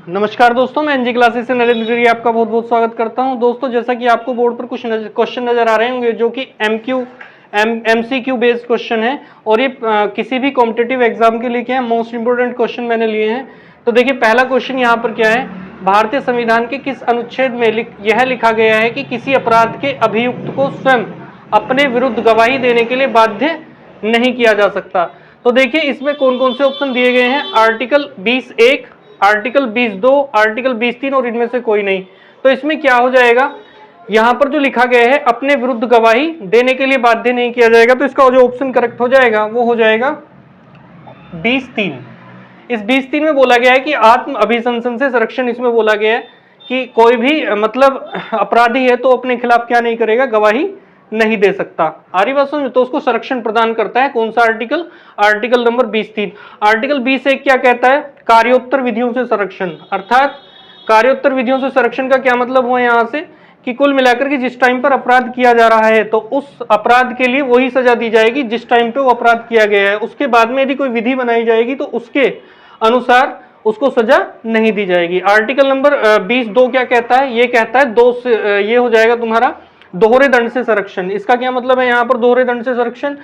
नमस्कार दोस्तों, मैं एनजी क्लासेस से नरेंद्र गिरी आपका बहुत बहुत स्वागत करता हूं। दोस्तों, जैसा कि आपको बोर्ड पर कुछ क्वेश्चन नजर आ रहे होंगे जो कि एमसीक्यू बेस्ड क्वेश्चन है और ये किसी भी कॉम्पिटिटिव एग्जाम के लिए क्या है, मोस्ट इंपोर्टेंट क्वेश्चन मैंने लिए हैं। तो देखिए, पहला क्वेश्चन यहाँ पर क्या है, भारतीय संविधान के किस अनुच्छेद में यह लिखा गया है कि किसी अपराध के अभियुक्त को स्वयं अपने विरुद्ध गवाही देने के लिए बाध्य नहीं किया जा सकता। तो देखिए, इसमें कौन कौन से ऑप्शन दिए गए हैं, आर्टिकल 20(1), आर्टिकल 20(2), आर्टिकल 20(3) और इनमें से कोई नहीं। तो इसमें क्या हो जाएगा, यहां पर जो लिखा गया है अपने विरुद्ध गवाही देने के लिए बाध्य नहीं किया जाएगा, तो इसका जो ऑप्शन करेक्ट हो जाएगा वो हो जाएगा 20(3). इस 20(3) में बोला गया है कि आत्म अभिशंसन से संरक्षण, इसमें बोला गया है कि कोई भी मतलब अपराधी है तो अपने खिलाफ क्या नहीं करेगा, गवाही नहीं दे सकता। आ रही बात समझ? तो उसको संरक्षण प्रदान करता है कौन सा आर्टिकल, आर्टिकल नंबर 20(3). आर्टिकल 20(1) क्या कहता है, कार्योत्तर विधियों से संरक्षण। अर्थात कार्योत्तर विधियों से संरक्षण का क्या मतलब हुआ यहाँ से कि कुल मिलाकर के जिस टाइम पर अपराध किया जा रहा है तो उस अपराध के लिए वही सजा दी जाएगी जिस टाइम पे वो अपराध किया गया है। उसके बाद में यदि कोई विधि बनाई जाएगी तो उसके अनुसार उसको सजा नहीं दी जाएगी। आर्टिकल नंबर 20(2) क्या कहता है, ये कहता है ये हो जाएगा तुम्हारा दोहरे दंड से संरक्षण। इसका क्या मतलब है यहाँ पर दोहरे दंड से संरक्षण,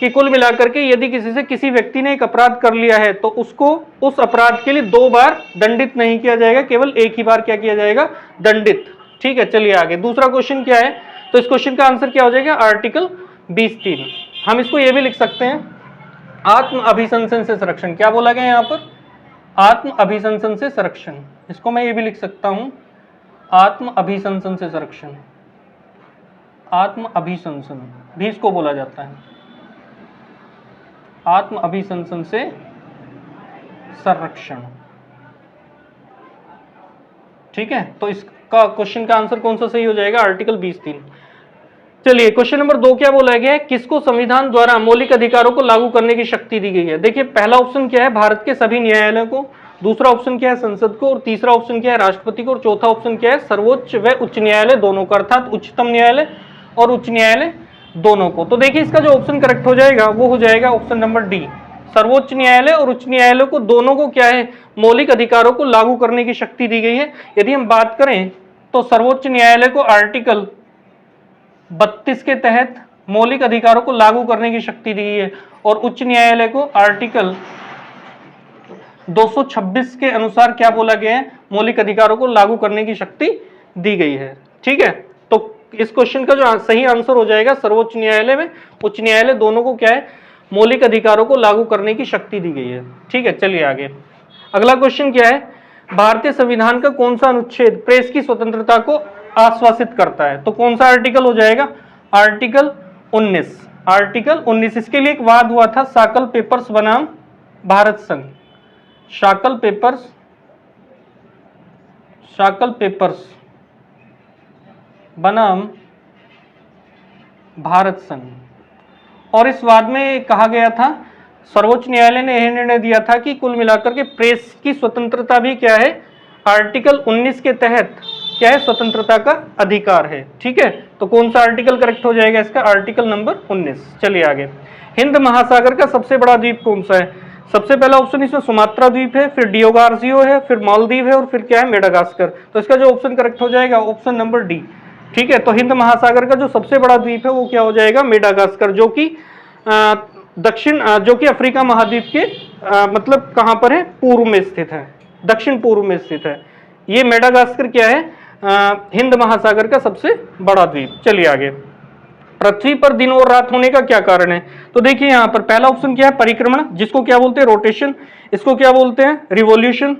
कि कुल मिलाकर के यदि किसी व्यक्ति ने एक अपराध कर लिया है तो उसको उस अपराध के लिए 2 बार दंडित नहीं किया जाएगा, केवल एक ही बार क्या किया जाएगा, दंडित। ठीक है, चलिए आगे। दूसरा क्वेश्चन क्या है, तो इस क्वेश्चन का आंसर क्या हो जाएगा, आर्टिकल 20(3). हम इसको ये भी लिख सकते हैं, आत्म अभिशंसन से संरक्षण। क्या बोला गया यहाँ पर, आत्म अभिशंसन से संरक्षण। इसको मैं ये भी लिख सकता हूं, आत्म अभिशंसन से संरक्षण। आत्म अभिशंसन भी इसको बोला जाता है, आत्म अभिशंसन से संरक्षण। ठीक है, तो इसका क्वेश्चन का आंसर कौन सा सही हो जाएगा, आर्टिकल 20(3). चलिए, क्वेश्चन नंबर 2 क्या बोला गया है, किसको संविधान द्वारा मौलिक अधिकारों को लागू करने की शक्ति दी गई है। देखिए, पहला ऑप्शन क्या है, भारत के सभी न्यायालयों को। दूसरा ऑप्शन क्या है, संसद को। और तीसरा ऑप्शन क्या है, राष्ट्रपति को। और चौथा ऑप्शन क्या है, सर्वोच्च व उच्च न्यायालय दोनों को, अर्थात उच्चतम न्यायालय और उच्च न्यायालय दोनों को। तो देखिए, इसका जो ऑप्शन करेक्ट हो जाएगा वो हो जाएगा ऑप्शन नंबर डी, सर्वोच्च न्यायालय और उच्च न्यायालय को, दोनों को क्या है, मौलिक अधिकारों को लागू करने की शक्ति दी गई है। यदि हम बात करें तो सर्वोच्च न्यायालय को आर्टिकल 32 के तहत मौलिक अधिकारों को लागू करने की शक्ति दी गई है और उच्च न्यायालय को आर्टिकल 226 के अनुसार क्या बोला गया है, मौलिक अधिकारों को लागू करने की शक्ति दी गई है। ठीक है, तो इस क्वेश्चन का जो सही आंसर हो जाएगा, सर्वोच्च न्यायालय में उच्च न्यायालय दोनों को क्या है, मौलिक अधिकारों को लागू करने की शक्ति दी गई है। ठीक है, चलिए आगे। अगला क्वेश्चन क्या है, भारतीय संविधान का कौन सा अनुच्छेद प्रेस की स्वतंत्रता को आश्वासित करता है। तो कौन सा आर्टिकल हो जाएगा, आर्टिकल 19। आर्टिकल 19। इसके लिए एक वाद हुआ था शाकल पेपर्स बनाम भारत संघ। शाकल पेपर्स बनाम भारत संघ। और इस वाद में कहा गया था, सर्वोच्च न्यायालय ने यह निर्णय दिया था कि कुल मिलाकर के प्रेस की स्वतंत्रता भी क्या है, आर्टिकल 19 के तहत क्या है, स्वतंत्रता का अधिकार है। ठीक है, तो कौन सा आर्टिकल करेक्ट हो जाएगा इसका, आर्टिकल नंबर 19। चलिए आगे। हिंद महासागर का सबसे बड़ा द्वीप कौन सा है। सबसे पहला ऑप्शन इसमें सुमात्रा द्वीप है, फिर डियोगार्जियो है, फिर मालदीव है और फिर क्या है, मेडागास्कर। तो इसका जो ऑप्शन करेक्ट हो जाएगा ऑप्शन नंबर डी। ठीक है, तो हिंद महासागर का जो सबसे बड़ा द्वीप है वो क्या हो जाएगा, मेडागास्कर, जो कि जो कि अफ्रीका महाद्वीप के मतलब कहां पर है, पूर्व में स्थित है, दक्षिण पूर्व में स्थित है। ये मेडागास्कर क्या है, हिंद महासागर का सबसे बड़ा द्वीप। चलिए आगे। पृथ्वी पर दिन और रात होने का क्या कारण है। तो देखिए, यहाँ पर पहला ऑप्शन क्या है, परिक्रमण, जिसको क्या बोलते हैं, रोटेशन। इसको क्या बोलते हैं, रिवोल्यूशन।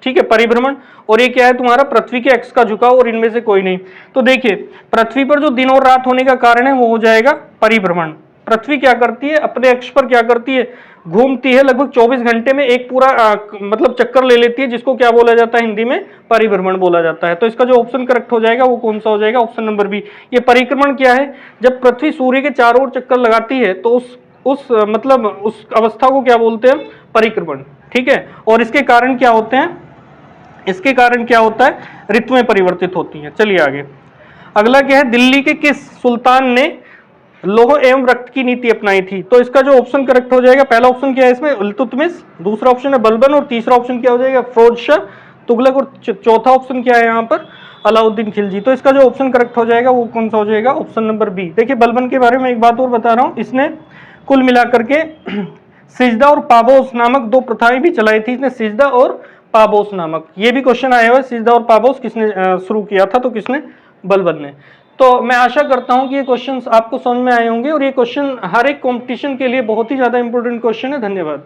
ठीक है, परिभ्रमण। और ये क्या है तुम्हारा, पृथ्वी के एक्स का झुकाव, और इनमें से कोई नहीं। तो देखिए, पृथ्वी पर जो दिन और रात होने का कारण है वो हो जाएगा परिभ्रमण। पृथ्वी क्या करती है, अपने अक्ष पर क्या करती है, घूमती है, लगभग 24 घंटे में एक पूरा मतलब चक्कर ले लेती है, जिसको क्या बोला जाता है, हिंदी में परिभ्रमण बोला जाता है। तो इसका जो ऑप्शन करेक्ट हो जाएगा वो कौन सा हो जाएगा, ऑप्शन नंबर बी। ये परिक्रमण क्या है, जब पृथ्वी सूर्य के चारों ओर चक्कर लगाती है तो उस अवस्था को क्या बोलते हैं, परिक्रमण। ठीक है, और इसके कारण क्या होते हैं, इसके कारण क्या होता है, ऋतुएं परिवर्तित होती हैं। चलिए आगे। अगला क्या है, दिल्ली के किस सुल्तान ने लोह एवं रक्त की नीति अपनाई थी। तो इसका जो ऑप्शन करेक्ट हो जाएगा, पहला ऑप्शन क्या है इसमें, इल्तुतमिश, दूसरा ऑप्शन है बलबन और तीसरा ऑप्शन क्या हो जाएगा, फिरोज शाह तुगलक, और चौथा ऑप्शन क्या है यहाँ पर, अलाउद्दीन खिलजी। तो इसका जो ऑप्शन करेक्ट हो जाएगा वो कौन सा हो जाएगा, ऑप्शन नंबर बी। देखिए बलबन के बारे में एक बात और बता रहा हूँ, इसने कुल मिलाकर के सिजदा और पाबोस नामक दो प्रथाएं भी चलाई थी इसने, सिजदा और पाबोस नामक। ये भी क्वेश्चन आया हुआ है, सिजदा और पाबोस किसने शुरू किया था, तो किसने, बलबन ने। तो मैं आशा करता हूं कि ये क्वेश्चंस आपको समझ में आए होंगे, और ये क्वेश्चन हर एक कंपटीशन के लिए बहुत ही ज्यादा इंपॉर्टेंट क्वेश्चन है। धन्यवाद।